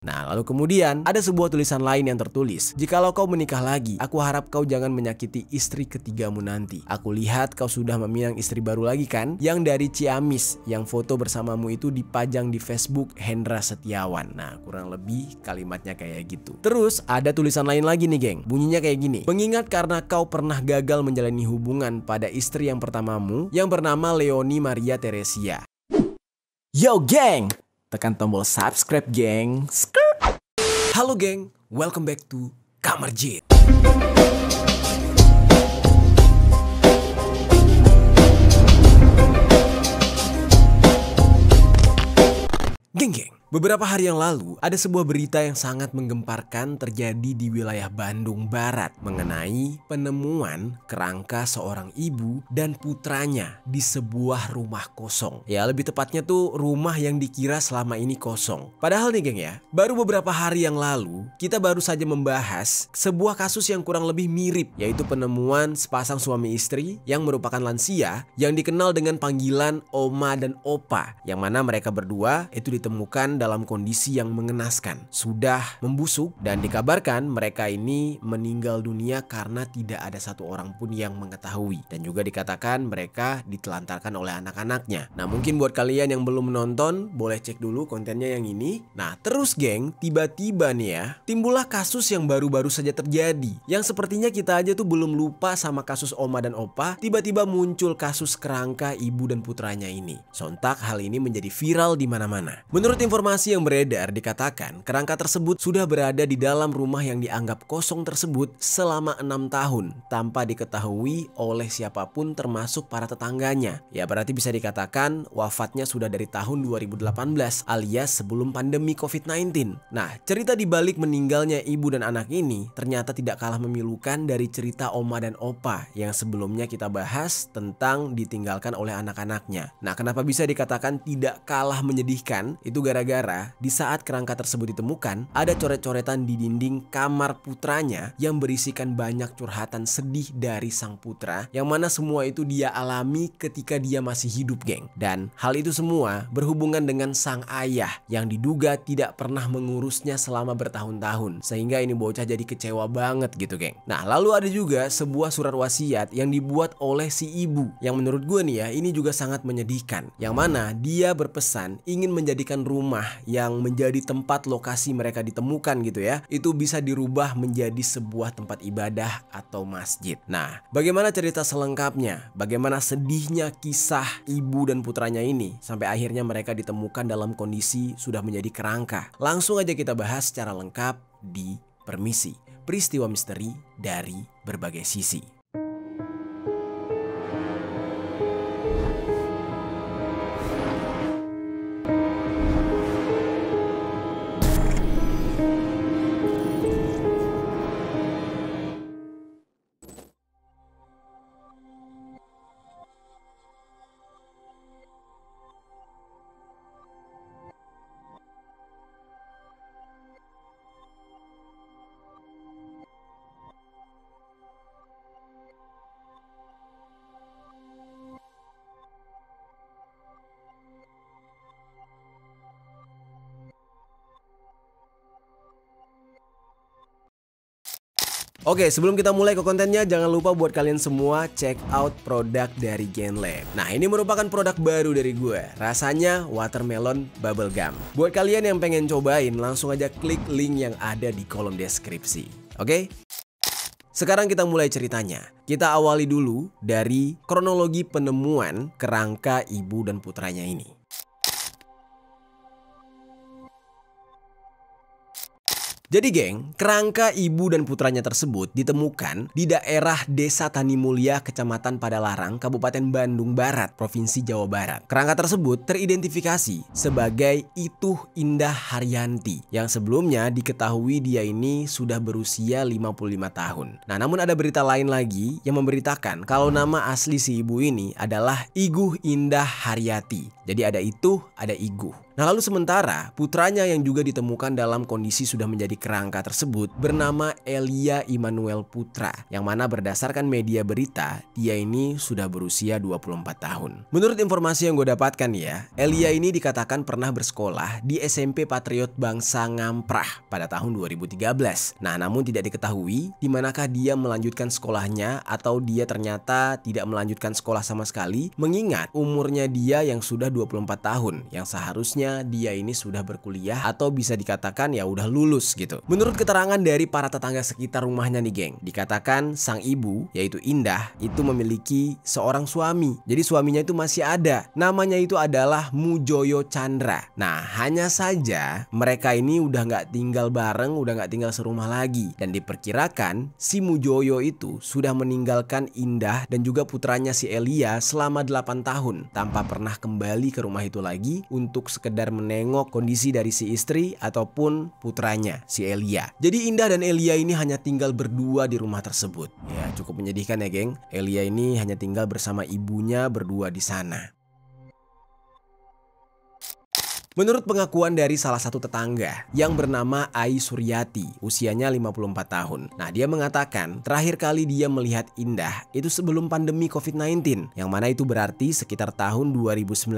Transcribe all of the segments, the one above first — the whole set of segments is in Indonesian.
Nah, lalu kemudian ada sebuah tulisan lain yang tertulis, "Jikalau kau menikah lagi, aku harap kau jangan menyakiti istri ketigamu nanti. Aku lihat kau sudah meminang istri baru lagi kan? Yang dari Ciamis, yang foto bersamamu itu dipajang di Facebook Hendra Setiawan." Nah, kurang lebih kalimatnya kayak gitu. Terus ada tulisan lain lagi nih geng, bunyinya kayak gini, "Mengingat karena kau pernah gagal menjalani hubungan pada istri yang pertamamu yang bernama Leoni Maria Teresia." Yo geng, tekan tombol subscribe geng. Halo geng, welcome back to Kamar Jit. Geng, beberapa hari yang lalu ada sebuah berita yang sangat menggemparkan terjadi di wilayah Bandung Barat mengenai penemuan kerangka seorang ibu dan putranya di sebuah rumah kosong. Ya, lebih tepatnya tuh rumah yang dikira selama ini kosong. Padahal nih geng ya, baru beberapa hari yang lalu kita baru saja membahas sebuah kasus yang kurang lebih mirip, yaitu penemuan sepasang suami istri yang merupakan lansia yang dikenal dengan panggilan Oma dan Opa, yang mana mereka berdua itu ditemukan dalam kondisi yang mengenaskan, sudah membusuk, dan dikabarkan mereka ini meninggal dunia karena tidak ada satu orang pun yang mengetahui, dan juga dikatakan mereka ditelantarkan oleh anak-anaknya. Nah, mungkin buat kalian yang belum menonton boleh cek dulu kontennya yang ini. Nah, terus geng, tiba-tiba nih ya timbullah kasus yang baru-baru saja terjadi, yang sepertinya kita aja tuh belum lupa sama kasus Oma dan Opa. Tiba-tiba muncul kasus kerangka ibu dan putranya ini. Sontak hal ini menjadi viral di mana-mana. Menurut informasi yang beredar, dikatakan kerangka tersebut sudah berada di dalam rumah yang dianggap kosong tersebut selama 6 tahun tanpa diketahui oleh siapapun termasuk para tetangganya. Ya, berarti bisa dikatakan wafatnya sudah dari tahun 2018 alias sebelum pandemi COVID-19. Nah, cerita di balik meninggalnya ibu dan anak ini ternyata tidak kalah memilukan dari cerita Oma dan Opa yang sebelumnya kita bahas tentang ditinggalkan oleh anak-anaknya. Nah, kenapa bisa dikatakan tidak kalah menyedihkan? Itu gara-gara di saat kerangka tersebut ditemukan, ada coret-coretan di dinding kamar putranya yang berisikan banyak curhatan sedih dari sang putra, yang mana semua itu dia alami ketika dia masih hidup geng. Dan hal itu semua berhubungan dengan sang ayah yang diduga tidak pernah mengurusnya selama bertahun-tahun, sehingga ini bocah jadi kecewa banget gitu geng. Nah, lalu ada juga sebuah surat wasiat yang dibuat oleh si ibu, yang menurut gue nih ya, ini juga sangat menyedihkan, yang mana dia berpesan ingin menjadikan rumah yang menjadi tempat lokasi mereka ditemukan gitu ya, itu bisa dirubah menjadi sebuah tempat ibadah atau masjid. Nah, bagaimana cerita selengkapnya? Bagaimana sedihnya kisah ibu dan putranya ini sampai akhirnya mereka ditemukan dalam kondisi sudah menjadi kerangka? Langsung aja kita bahas secara lengkap di Permisi, peristiwa misteri dari berbagai sisi. Oke, sebelum kita mulai ke kontennya, jangan lupa buat kalian semua check out produk dari Genlab. Nah, ini merupakan produk baru dari gue. Rasanya watermelon bubble gum. Buat kalian yang pengen cobain, langsung aja klik link yang ada di kolom deskripsi. Oke? Sekarang kita mulai ceritanya. Kita awali dulu dari kronologi penemuan kerangka ibu dan putranya ini. Jadi geng, kerangka ibu dan putranya tersebut ditemukan di daerah Desa Tani Mulia, Kecamatan Padalarang, Kabupaten Bandung Barat, Provinsi Jawa Barat. Kerangka tersebut teridentifikasi sebagai Ituh Indah Haryanti, yang sebelumnya diketahui dia ini sudah berusia 55 tahun. Nah, namun ada berita lain lagi yang memberitakan kalau nama asli si ibu ini adalah Iguh Indah Haryati. Jadi ada Ituh, ada Iguh. Nah, lalu sementara putranya yang juga ditemukan dalam kondisi sudah menjadi dari kerangka tersebut bernama Elia Immanuel Putra, yang mana berdasarkan media berita dia ini sudah berusia 24 tahun. Menurut informasi yang gue dapatkan ya, Elia ini dikatakan pernah bersekolah di SMP Patriot Bangsa Ngamprah pada tahun 2013. Nah, namun tidak diketahui di manakah dia melanjutkan sekolahnya atau dia ternyata tidak melanjutkan sekolah sama sekali, mengingat umurnya dia yang sudah 24 tahun, yang seharusnya dia ini sudah berkuliah atau bisa dikatakan ya udah lulus gitu. Menurut keterangan dari para tetangga sekitar rumahnya nih geng, dikatakan sang ibu yaitu Indah itu memiliki seorang suami. Jadi suaminya itu masih ada. Namanya itu adalah Mujoyo Chandra. Nah, hanya saja mereka ini udah nggak tinggal bareng, udah nggak tinggal serumah lagi. Dan diperkirakan si Mujoyo itu sudah meninggalkan Indah dan juga putranya si Elia selama 8 tahun tanpa pernah kembali ke rumah itu lagi untuk sekedar menengok kondisi dari si istri ataupun putranya si Elia. Jadi Indah dan Elia ini hanya tinggal berdua di rumah tersebut. Ya, cukup menyedihkan ya geng. Elia ini hanya tinggal bersama ibunya berdua di sana. Menurut pengakuan dari salah satu tetangga yang bernama Ai Suryati, usianya 54 tahun. Nah, dia mengatakan terakhir kali dia melihat Indah itu sebelum pandemi COVID-19, yang mana itu berarti sekitar tahun 2019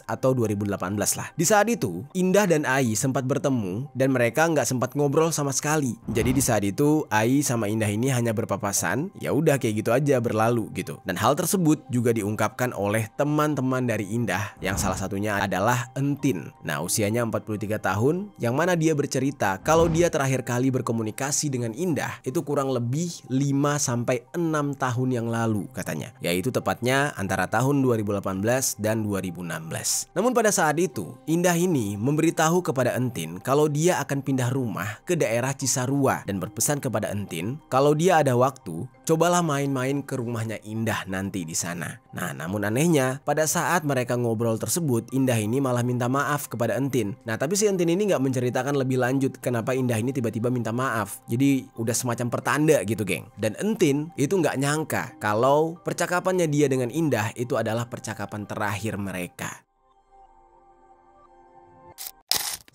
atau 2018 lah. Di saat itu, Indah dan Ai sempat bertemu dan mereka nggak sempat ngobrol sama sekali. Jadi di saat itu, Ai sama Indah ini hanya berpapasan, ya udah kayak gitu aja berlalu gitu. Dan hal tersebut juga diungkapkan oleh teman-teman dari Indah, yang salah satunya adalah Entin. Nah, usianya 43 tahun, yang mana dia bercerita kalau dia terakhir kali berkomunikasi dengan Indah itu kurang lebih 5-6 tahun yang lalu katanya, yaitu tepatnya antara tahun 2018 dan 2016. Namun pada saat itu, Indah ini memberitahu kepada Entin kalau dia akan pindah rumah ke daerah Cisarua dan berpesan kepada Entin kalau dia ada waktu, cobalah main-main ke rumahnya Indah nanti di sana. Nah, namun anehnya pada saat mereka ngobrol tersebut, Indah ini malah minta maaf kepada Entin. Nah, tapi si Entin ini nggak menceritakan lebih lanjut kenapa Indah ini tiba-tiba minta maaf. Jadi udah semacam pertanda gitu geng. Dan Entin itu nggak nyangka kalau percakapannya dia dengan Indah itu adalah percakapan terakhir mereka.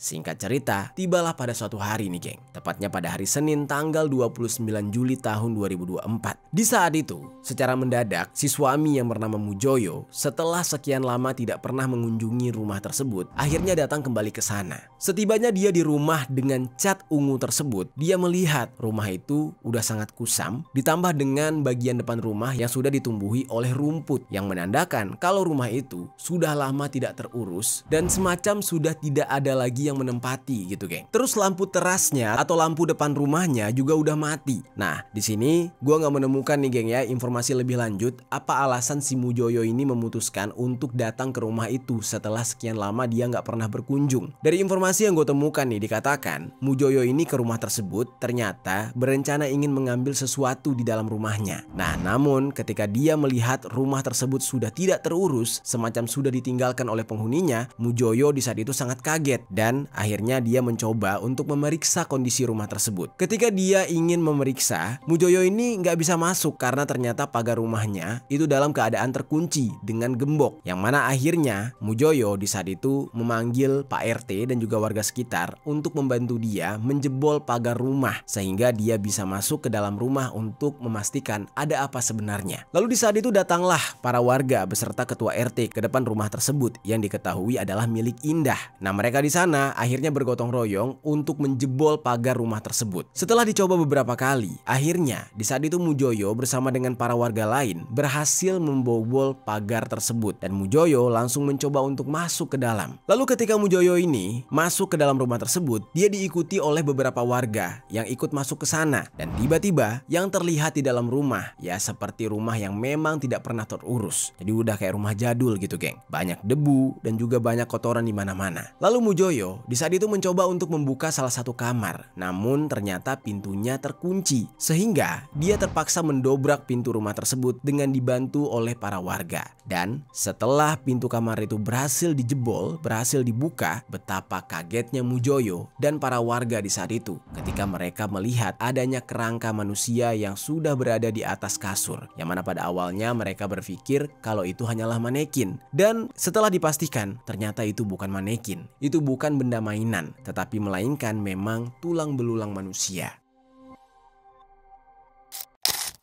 Singkat cerita, tibalah pada suatu hari nih geng, tepatnya pada hari Senin tanggal 29 Juli tahun 2024. Di saat itu, secara mendadak, si suami yang bernama Mujoyo setelah sekian lama tidak pernah mengunjungi rumah tersebut, akhirnya datang kembali ke sana. Setibanya dia di rumah dengan cat ungu tersebut, dia melihat rumah itu udah sangat kusam, ditambah dengan bagian depan rumah yang sudah ditumbuhi oleh rumput, yang menandakan kalau rumah itu sudah lama tidak terurus dan semacam sudah tidak ada lagi yang menempati gitu geng. Terus lampu terasnya atau lampu depan rumahnya juga udah mati. Nah, di sini gua nggak menemukan nih geng ya informasi lebih lanjut apa alasan si Mujoyo ini memutuskan untuk datang ke rumah itu setelah sekian lama dia nggak pernah berkunjung. Dari informasi yang gue temukan nih dikatakan Mujoyo ini ke rumah tersebut ternyata berencana ingin mengambil sesuatu di dalam rumahnya. Nah, namun ketika dia melihat rumah tersebut sudah tidak terurus, semacam sudah ditinggalkan oleh penghuninya, Mujoyo di saat itu sangat kaget dan akhirnya dia mencoba untuk memeriksa kondisi rumah tersebut. Ketika dia ingin memeriksa, Mujoyo ini nggak bisa masuk karena ternyata pagar rumahnya itu dalam keadaan terkunci dengan gembok. Yang mana akhirnya Mujoyo di saat itu memanggil Pak RT dan juga warga sekitar untuk membantu dia menjebol pagar rumah sehingga dia bisa masuk ke dalam rumah untuk memastikan ada apa sebenarnya. Lalu di saat itu datanglah para warga beserta ketua RT ke depan rumah tersebut yang diketahui adalah milik Indah. Nah, mereka di sana akhirnya bergotong royong untuk menjebol pagar rumah tersebut. Setelah dicoba beberapa kali, akhirnya di saat itu Mujoyo bersama dengan para warga lain berhasil membobol pagar tersebut dan Mujoyo langsung mencoba untuk masuk ke dalam. Lalu ketika Mujoyo ini masuk ke dalam rumah tersebut, dia diikuti oleh beberapa warga yang ikut masuk ke sana dan tiba-tiba yang terlihat di dalam rumah ya seperti rumah yang memang tidak pernah terurus. Jadi udah kayak rumah jadul gitu geng. Banyak debu dan juga banyak kotoran di mana-mana. Lalu Mujoyo di saat itu mencoba untuk membuka salah satu kamar, namun ternyata pintunya terkunci sehingga dia terpaksa mendobrak pintu rumah tersebut dengan dibantu oleh para warga. Dan setelah pintu kamar itu berhasil dijebol, berhasil dibuka, betapa kagetnya Mujoyo dan para warga di saat itu ketika mereka melihat adanya kerangka manusia yang sudah berada di atas kasur, yang mana pada awalnya mereka berpikir kalau itu hanyalah manekin. Dan setelah dipastikan ternyata itu bukan manekin, itu bukan benda benda mainan, tetapi melainkan memang tulang belulang manusia.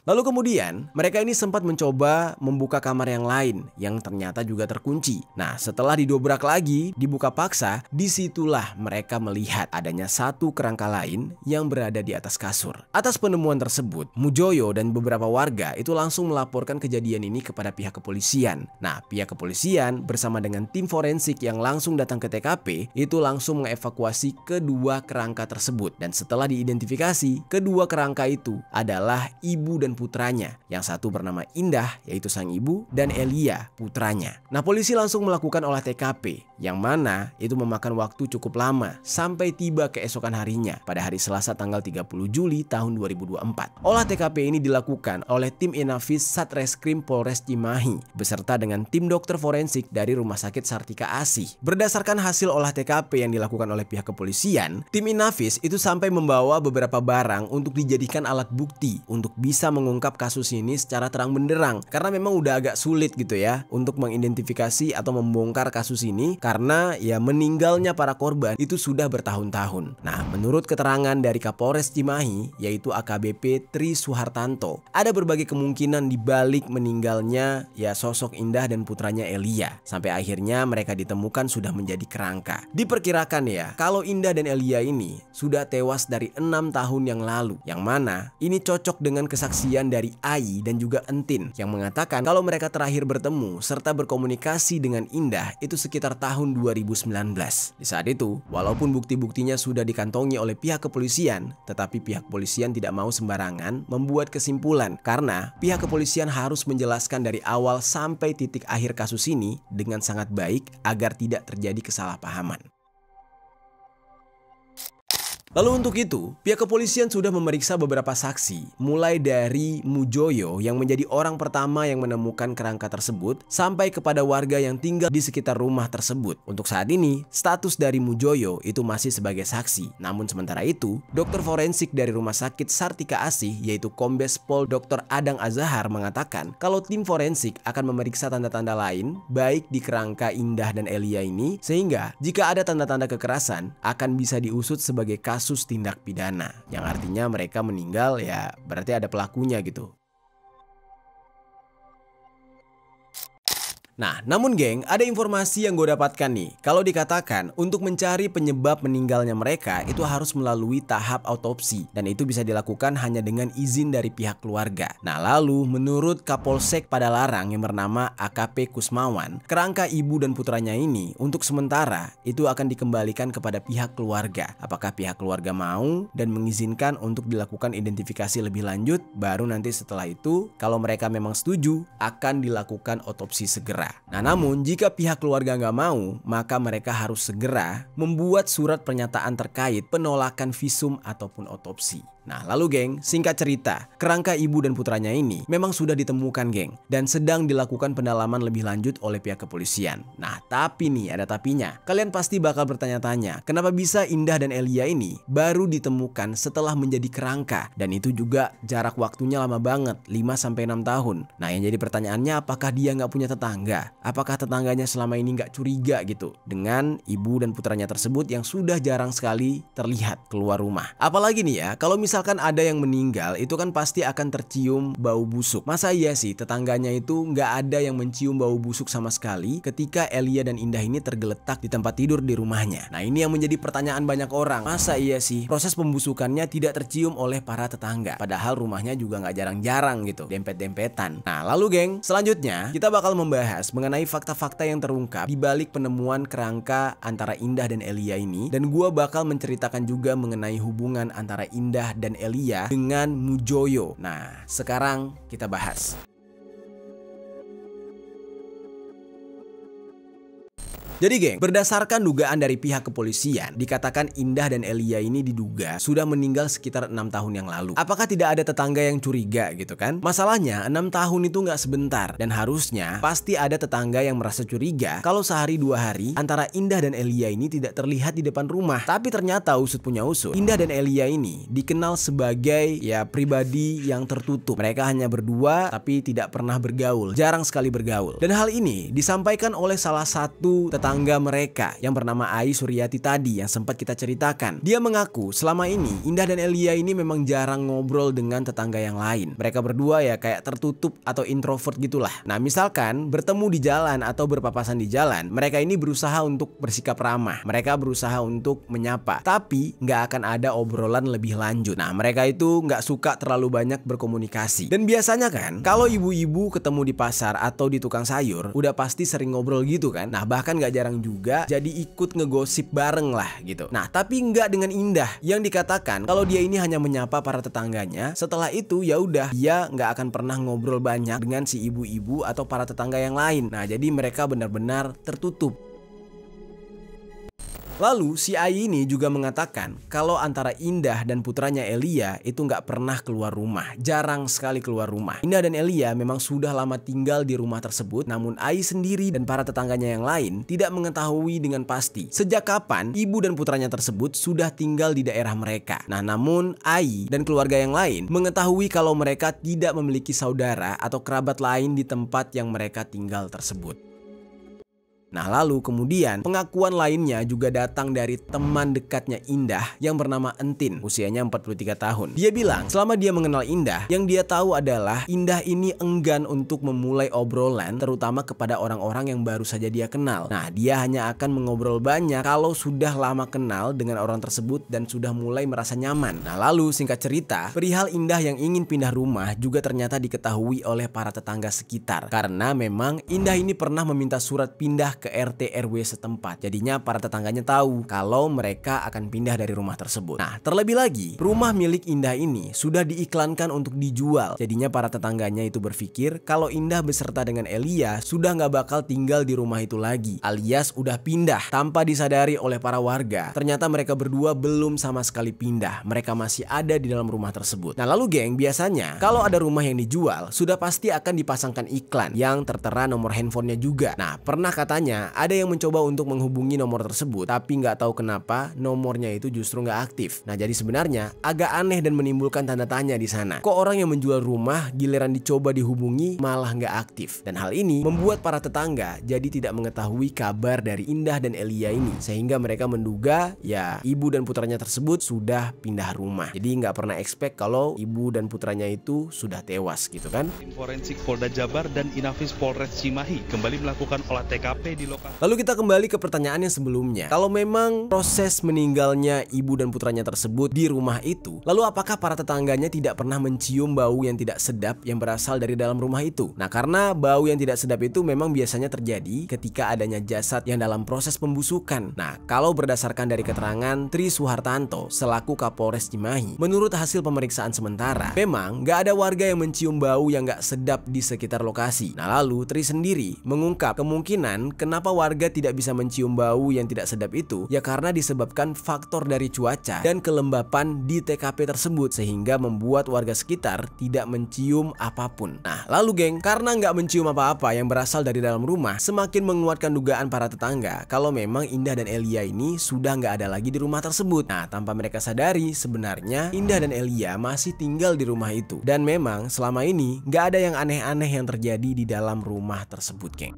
Lalu kemudian mereka ini sempat mencoba membuka kamar yang lain yang ternyata juga terkunci. Nah, setelah didobrak lagi, dibuka paksa, disitulah mereka melihat adanya satu kerangka lain yang berada di atas kasur. Atas penemuan tersebut, Mujoyo dan beberapa warga itu langsung melaporkan kejadian ini kepada pihak kepolisian. Nah, pihak kepolisian bersama dengan tim forensik yang langsung datang ke TKP itu langsung mengevakuasi kedua kerangka tersebut. Dan setelah diidentifikasi, kedua kerangka itu adalah ibu dan putranya. Yang satu bernama Indah, yaitu sang ibu, dan Elia, putranya. Nah, polisi langsung melakukan olah TKP, yang mana itu memakan waktu cukup lama sampai tiba keesokan harinya pada hari Selasa tanggal 30 Juli tahun 2024. Olah TKP ini dilakukan oleh tim Inafis Satreskrim Polres Cimahi beserta dengan tim dokter forensik dari Rumah Sakit Sartika Asih. Berdasarkan hasil olah TKP yang dilakukan oleh pihak kepolisian, tim Inafis itu sampai membawa beberapa barang untuk dijadikan alat bukti untuk bisa mengungkap kasus ini secara terang benderang, karena memang udah agak sulit gitu ya untuk mengidentifikasi atau membongkar kasus ini karena ya meninggalnya para korban itu sudah bertahun-tahun. Nah, menurut keterangan dari Kapolres Cimahi yaitu AKBP Tri Suhartanto, ada berbagai kemungkinan di balik meninggalnya ya sosok Indah dan putranya Elia sampai akhirnya mereka ditemukan sudah menjadi kerangka. Diperkirakan ya kalau Indah dan Elia ini sudah tewas dari 6 tahun yang lalu, yang mana ini cocok dengan kesaksian dari Ai dan juga Entin yang mengatakan kalau mereka terakhir bertemu serta berkomunikasi dengan Indah itu sekitar tahun 2019. Di saat itu, walaupun bukti-buktinya sudah dikantongi oleh pihak kepolisian, tetapi pihak kepolisian tidak mau sembarangan membuat kesimpulan karena pihak kepolisian harus menjelaskan dari awal sampai titik akhir kasus ini dengan sangat baik agar tidak terjadi kesalahpahaman. Lalu untuk itu, pihak kepolisian sudah memeriksa beberapa saksi, mulai dari Mujoyo yang menjadi orang pertama yang menemukan kerangka tersebut, sampai kepada warga yang tinggal di sekitar rumah tersebut. Untuk saat ini, status dari Mujoyo itu masih sebagai saksi. Namun sementara itu, dokter forensik dari Rumah Sakit Sartika Asih, yaitu Kombes Pol Dr. Adang Azahar mengatakan kalau tim forensik akan memeriksa tanda-tanda lain, baik di kerangka Indah dan Elia ini, sehingga jika ada tanda-tanda kekerasan, akan bisa diusut sebagai kasus tindak pidana, yang artinya mereka meninggal ya berarti ada pelakunya gitu. Nah, namun geng, ada informasi yang gue dapatkan nih. Kalau dikatakan untuk mencari penyebab meninggalnya mereka itu harus melalui tahap autopsi, dan itu bisa dilakukan hanya dengan izin dari pihak keluarga. Nah, lalu menurut Kapolsek Padalarang yang bernama AKP Kusmawan, kerangka ibu dan putranya ini untuk sementara itu akan dikembalikan kepada pihak keluarga. Apakah pihak keluarga mau dan mengizinkan untuk dilakukan identifikasi lebih lanjut, baru nanti setelah itu kalau mereka memang setuju akan dilakukan otopsi segera. Nah, namun jika pihak keluarga nggak mau, maka mereka harus segera membuat surat pernyataan terkait penolakan visum ataupun otopsi. Nah, lalu geng, singkat cerita, kerangka ibu dan putranya ini memang sudah ditemukan geng, dan sedang dilakukan pendalaman lebih lanjut oleh pihak kepolisian. Nah, tapi nih ada tapinya. Kalian pasti bakal bertanya-tanya, kenapa bisa Indah dan Elia ini baru ditemukan setelah menjadi kerangka, dan itu juga jarak waktunya lama banget, 5-6 tahun. Nah, yang jadi pertanyaannya, apakah dia nggak punya tetangga? Apakah tetangganya selama ini nggak curiga gitu dengan ibu dan putranya tersebut yang sudah jarang sekali terlihat keluar rumah? Apalagi nih ya, kalau misalkan ada yang meninggal itu kan pasti akan tercium bau busuk. Masa iya sih tetangganya itu nggak ada yang mencium bau busuk sama sekali ketika Elia dan Indah ini tergeletak di tempat tidur di rumahnya? Nah, ini yang menjadi pertanyaan banyak orang. Masa iya sih proses pembusukannya tidak tercium oleh para tetangga? Padahal rumahnya juga nggak jarang-jarang gitu, dempet-dempetan. Nah, lalu geng, selanjutnya kita bakal membahas mengenai fakta-fakta yang terungkap di balik penemuan kerangka antara Indah dan Elia ini, dan gua bakal menceritakan juga mengenai hubungan antara Indah dan Elia dengan Mujoyo. Nah, sekarang kita bahas. Jadi geng, berdasarkan dugaan dari pihak kepolisian, dikatakan Indah dan Elia ini diduga sudah meninggal sekitar 6 tahun yang lalu. Apakah tidak ada tetangga yang curiga gitu kan? Masalahnya 6 tahun itu nggak sebentar, dan harusnya pasti ada tetangga yang merasa curiga kalau sehari 2 hari antara Indah dan Elia ini tidak terlihat di depan rumah. Tapi ternyata usut punya usut, Indah dan Elia ini dikenal sebagai ya pribadi yang tertutup. Mereka hanya berdua tapi tidak pernah bergaul, jarang sekali bergaul. Dan hal ini disampaikan oleh salah satu tetangga tetangga mereka yang bernama Ai Suryati tadi yang sempat kita ceritakan. Dia mengaku selama ini Indah dan Elia ini memang jarang ngobrol dengan tetangga yang lain. Mereka berdua ya kayak tertutup atau introvert gitulah. Nah, misalkan bertemu di jalan atau berpapasan di jalan, mereka ini berusaha untuk bersikap ramah. Mereka berusaha untuk menyapa, tapi nggak akan ada obrolan lebih lanjut. Nah, mereka itu nggak suka terlalu banyak berkomunikasi. Dan biasanya kan, kalau ibu-ibu ketemu di pasar atau di tukang sayur, udah pasti sering ngobrol gitu kan. Nah, bahkan nggak jarang juga jadi ikut ngegosip bareng lah gitu. Nah, tapi nggak dengan Indah yang dikatakan kalau dia ini hanya menyapa para tetangganya. Setelah itu ya udah, dia nggak akan pernah ngobrol banyak dengan si ibu-ibu atau para tetangga yang lain. Nah, jadi mereka benar-benar tertutup. Lalu si Ai ini juga mengatakan kalau antara Indah dan putranya Elia itu nggak pernah keluar rumah, jarang sekali keluar rumah. Indah dan Elia memang sudah lama tinggal di rumah tersebut, namun Ai sendiri dan para tetangganya yang lain tidak mengetahui dengan pasti sejak kapan ibu dan putranya tersebut sudah tinggal di daerah mereka. Nah, namun Ai dan keluarga yang lain mengetahui kalau mereka tidak memiliki saudara atau kerabat lain di tempat yang mereka tinggal tersebut. Nah, lalu kemudian pengakuan lainnya juga datang dari teman dekatnya Indah yang bernama Entin, usianya 43 tahun. Dia bilang selama dia mengenal Indah, yang dia tahu adalah Indah ini enggan untuk memulai obrolan terutama kepada orang-orang yang baru saja dia kenal. Nah, dia hanya akan mengobrol banyak kalau sudah lama kenal dengan orang tersebut dan sudah mulai merasa nyaman. Nah, lalu singkat cerita, perihal Indah yang ingin pindah rumah juga ternyata diketahui oleh para tetangga sekitar. Karena memang Indah ini pernah meminta surat pindah ke RT RW setempat. Jadinya para tetangganya tahu kalau mereka akan pindah dari rumah tersebut. Nah, terlebih lagi, rumah milik Indah ini sudah diiklankan untuk dijual. Jadinya para tetangganya itu berpikir kalau Indah beserta dengan Elia sudah nggak bakal tinggal di rumah itu lagi, alias udah pindah. Tanpa disadari oleh para warga, ternyata mereka berdua belum sama sekali pindah. Mereka masih ada di dalam rumah tersebut. Nah, lalu geng, biasanya kalau ada rumah yang dijual, sudah pasti akan dipasangkan iklan yang tertera nomor handphonenya juga. Nah, pernah katanya ada yang mencoba untuk menghubungi nomor tersebut, tapi nggak tahu kenapa nomornya itu justru nggak aktif. Nah, jadi sebenarnya agak aneh dan menimbulkan tanda tanya di sana. Kok orang yang menjual rumah giliran dicoba dihubungi malah nggak aktif? Dan hal ini membuat para tetangga jadi tidak mengetahui kabar dari Indah dan Elia ini, sehingga mereka menduga ya ibu dan putranya tersebut sudah pindah rumah. Jadi nggak pernah expect kalau ibu dan putranya itu sudah tewas gitu kan. Tim Forensik Polda Jabar dan Inafis Polres Cimahi kembali melakukan olah TKP di lokasi. Lalu kita kembali ke pertanyaan yang sebelumnya. Kalau memang proses meninggalnya ibu dan putranya tersebut di rumah itu, lalu apakah para tetangganya tidak pernah mencium bau yang tidak sedap yang berasal dari dalam rumah itu? Nah, karena bau yang tidak sedap itu memang biasanya terjadi ketika adanya jasad yang dalam proses pembusukan. Nah, kalau berdasarkan dari keterangan Tri Suhartanto selaku Kapolres Cimahi, menurut hasil pemeriksaan sementara, memang nggak ada warga yang mencium bau yang nggak sedap di sekitar lokasi. Nah, lalu Tri sendiri mengungkap kemungkinan kenapa warga tidak bisa mencium bau yang tidak sedap itu, ya karena disebabkan faktor dari cuaca dan kelembapan di TKP tersebut, sehingga membuat warga sekitar tidak mencium apapun. Nah, lalu geng, karena nggak mencium apa-apa yang berasal dari dalam rumah, semakin menguatkan dugaan para tetangga kalau memang Indah dan Elia ini sudah nggak ada lagi di rumah tersebut. Nah, tanpa mereka sadari, sebenarnya Indah dan Elia masih tinggal di rumah itu. Dan memang selama ini nggak ada yang aneh-aneh yang terjadi di dalam rumah tersebut, geng.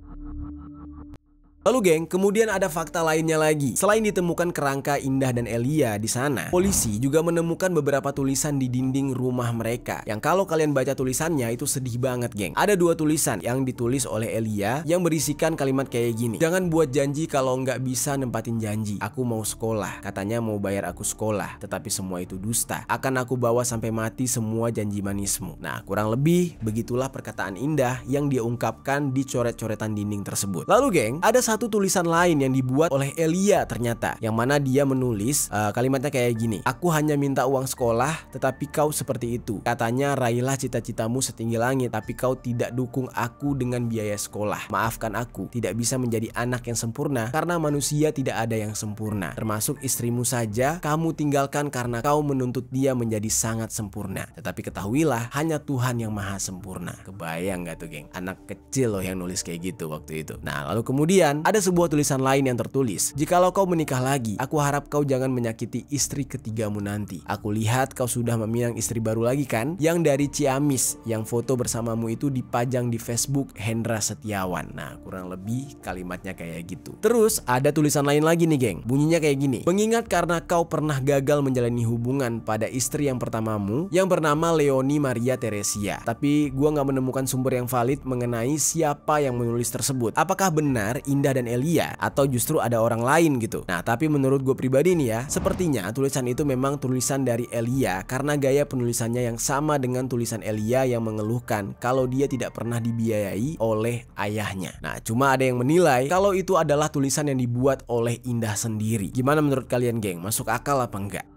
Lalu geng, kemudian ada fakta lainnya lagi. Selain ditemukan kerangka Indah dan Elia di sana, polisi juga menemukan beberapa tulisan di dinding rumah mereka. Yang kalau kalian baca tulisannya itu sedih banget, geng. Ada dua tulisan yang ditulis oleh Elia yang berisikan kalimat kayak gini. Jangan buat janji kalau nggak bisa nempatin janji. Aku mau sekolah. Katanya mau bayar aku sekolah, tetapi semua itu dusta. Akan aku bawa sampai mati semua janji manismu. Nah, kurang lebih begitulah perkataan Indah yang dia ungkapkan di coret-coretan dinding tersebut. Lalu geng, ada satu tulisan lain yang dibuat oleh Elia ternyata, yang mana dia menulis kalimatnya kayak gini. Aku hanya minta uang sekolah, tetapi kau seperti itu. Katanya raihlah cita-citamu setinggi langit, tapi kau tidak dukung aku dengan biaya sekolah. Maafkan aku, tidak bisa menjadi anak yang sempurna karena manusia tidak ada yang sempurna. Termasuk istrimu saja kamu tinggalkan karena kau menuntut dia menjadi sangat sempurna. Tetapi ketahuilah hanya Tuhan yang maha sempurna. Kebayang gak tuh geng? Anak kecil loh yang nulis kayak gitu waktu itu. Nah, lalu kemudian kemudian ada sebuah tulisan lain yang tertulis, "Jikalau kau menikah lagi, aku harap kau jangan menyakiti istri ketigamu nanti. Aku lihat kau sudah meminang istri baru lagi kan? Yang dari Ciamis, yang foto bersamamu itu dipajang di Facebook Hendra Setiawan." Nah, kurang lebih kalimatnya kayak gitu. Terus ada tulisan lain lagi nih geng, bunyinya kayak gini, "Mengingat karena kau pernah gagal menjalani hubungan pada istri yang pertamamu yang bernama Leoni Maria Teresia." Tapi gua nggak menemukan sumber yang valid mengenai siapa yang menulis tersebut. Apakah benar Indah dan Elia atau justru ada orang lain gitu? Nah, tapi menurut gue pribadi nih ya, sepertinya tulisan itu memang tulisan dari Elia karena gaya penulisannya yang sama dengan tulisan Elia yang mengeluhkan kalau dia tidak pernah dibiayai oleh ayahnya. Nah, cuma ada yang menilai kalau itu adalah tulisan yang dibuat oleh Indah sendiri. Gimana menurut kalian geng? Masuk akal apa enggak?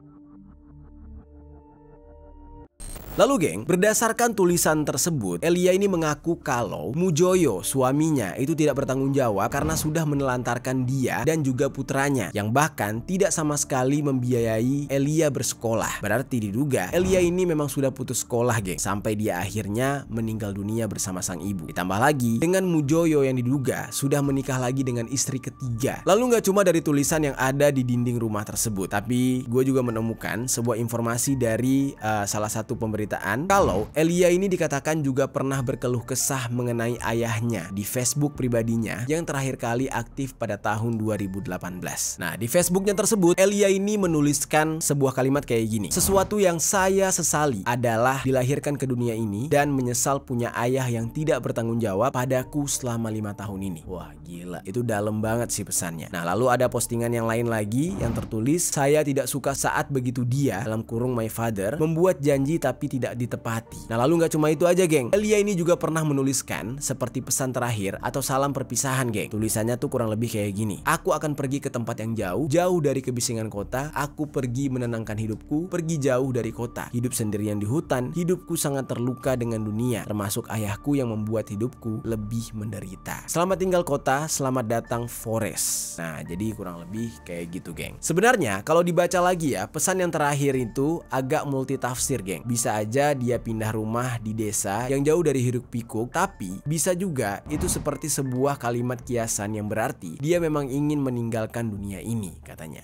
Lalu geng, berdasarkan tulisan tersebut, Elia ini mengaku kalau Mujoyo, suaminya, itu tidak bertanggung jawab karena sudah menelantarkan dia dan juga putranya, yang bahkan tidak sama sekali membiayai Elia bersekolah. Berarti diduga Elia ini memang sudah putus sekolah geng, sampai dia akhirnya meninggal dunia bersama sang ibu. Ditambah lagi dengan Mujoyo yang diduga sudah menikah lagi dengan istri ketiga. Lalu nggak cuma dari tulisan yang ada di dinding rumah tersebut, tapi gue juga menemukan sebuah informasi dari salah satu pemberitaan kalau Elia ini dikatakan juga pernah berkeluh kesah mengenai ayahnya di Facebook pribadinya yang terakhir kali aktif pada tahun 2018. Nah, di Facebooknya tersebut Elia ini menuliskan sebuah kalimat kayak gini, "Sesuatu yang saya sesali adalah dilahirkan ke dunia ini dan menyesal punya ayah yang tidak bertanggung jawab padaku selama 5 tahun ini." Wah gila, itu dalam banget sih pesannya. Nah, lalu ada postingan yang lain lagi yang tertulis, "Saya tidak suka saat begitu dia dalam kurung my father membuat janji tapi tidak ditepati." Nah, lalu nggak cuma itu aja geng, Elia ini juga pernah menuliskan seperti pesan terakhir atau salam perpisahan geng. Tulisannya tuh kurang lebih kayak gini, "Aku akan pergi ke tempat yang jauh, jauh dari kebisingan kota. Aku pergi menenangkan hidupku, pergi jauh dari kota. Hidup sendirian di hutan, hidupku sangat terluka dengan dunia, termasuk ayahku yang membuat hidupku lebih menderita. Selamat tinggal kota, selamat datang Forest." Nah, jadi kurang lebih kayak gitu geng. Sebenarnya kalau dibaca lagi ya, pesan yang terakhir itu agak multitafsir geng. Bisa aja dia pindah rumah di desa yang jauh dari hiruk pikuk, tapi bisa juga itu seperti sebuah kalimat kiasan yang berarti dia memang ingin meninggalkan dunia ini katanya.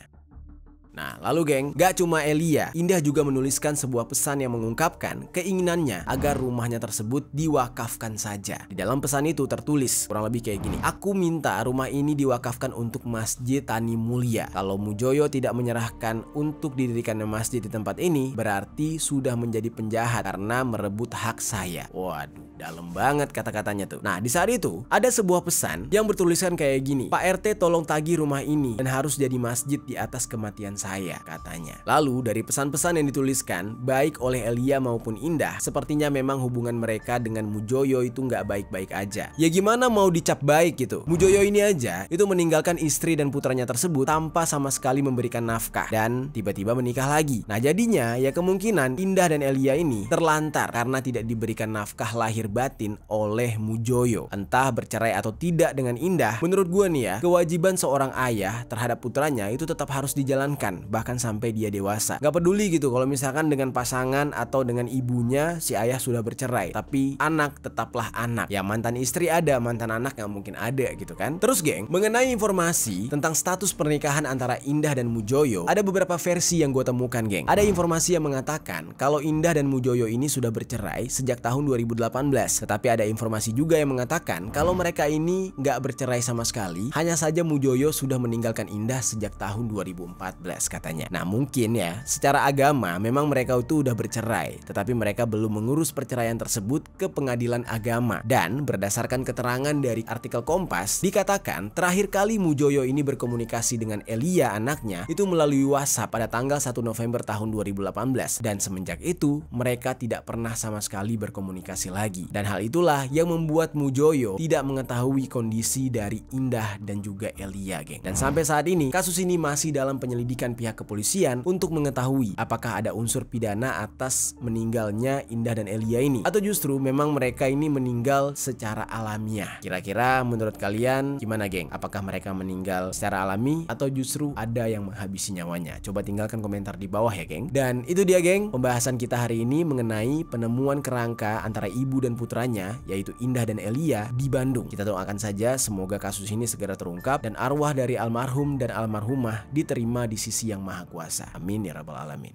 Nah, lalu geng, gak cuma Elia, Indah juga menuliskan sebuah pesan yang mengungkapkan keinginannya agar rumahnya tersebut diwakafkan saja. Di dalam pesan itu tertulis kurang lebih kayak gini, "Aku minta rumah ini diwakafkan untuk Masjid Tani Mulia. Kalau Mujoyo tidak menyerahkan untuk didirikannya masjid di tempat ini, berarti sudah menjadi penjahat karena merebut hak saya." Waduh, dalam banget kata-katanya tuh. Nah, di saat itu ada sebuah pesan yang bertuliskan kayak gini, "Pak RT tolong tagih rumah ini dan harus jadi masjid di atas kematian saya," katanya. Lalu dari pesan-pesan yang dituliskan baik oleh Elia maupun Indah, sepertinya memang hubungan mereka dengan Mujoyo itu nggak baik-baik aja. Ya gimana mau dicap baik gitu? Mujoyo ini aja itu meninggalkan istri dan putranya tersebut tanpa sama sekali memberikan nafkah dan tiba-tiba menikah lagi. Nah, jadinya ya kemungkinan Indah dan Elia ini terlantar karena tidak diberikan nafkah lahir batin oleh Mujoyo. Entah bercerai atau tidak dengan Indah, menurut gue nih ya, kewajiban seorang ayah terhadap putranya itu tetap harus dijalankan bahkan sampai dia dewasa. Gak peduli gitu kalau misalkan dengan pasangan atau dengan ibunya si ayah sudah bercerai, tapi anak tetaplah anak. Ya mantan istri ada, mantan anak nggak mungkin ada gitu kan. Terus geng, mengenai informasi tentang status pernikahan antara Indah dan Mujoyo, ada beberapa versi yang gue temukan geng. Ada informasi yang mengatakan kalau Indah dan Mujoyo ini sudah bercerai sejak tahun 2018. Tetapi ada informasi juga yang mengatakan kalau mereka ini nggak bercerai sama sekali, hanya saja Mujoyo sudah meninggalkan Indah sejak tahun 2014 katanya. Nah mungkin ya secara agama memang mereka itu udah bercerai, tetapi mereka belum mengurus perceraian tersebut ke pengadilan agama. Dan berdasarkan keterangan dari artikel Kompas, dikatakan terakhir kali Mujoyo ini berkomunikasi dengan Elia anaknya itu melalui WhatsApp pada tanggal 1 November tahun 2018. Dan semenjak itu mereka tidak pernah sama sekali berkomunikasi lagi. Dan hal itulah yang membuat Mujoyo tidak mengetahui kondisi dari Indah dan juga Elia geng. Dan sampai saat ini kasus ini masih dalam penyelidikan melibatkan pihak kepolisian untuk mengetahui apakah ada unsur pidana atas meninggalnya Indah dan Elia ini, atau justru memang mereka ini meninggal secara alamiah. Kira-kira menurut kalian gimana, geng? Apakah mereka meninggal secara alami atau justru ada yang menghabisi nyawanya? Coba tinggalkan komentar di bawah ya, geng. Dan itu dia, geng, pembahasan kita hari ini mengenai penemuan kerangka antara ibu dan putranya, yaitu Indah dan Elia di Bandung. Kita doakan saja semoga kasus ini segera terungkap dan arwah dari almarhum dan almarhumah diterima di sisi Yang Maha Kuasa. Amin ya rabbal alamin.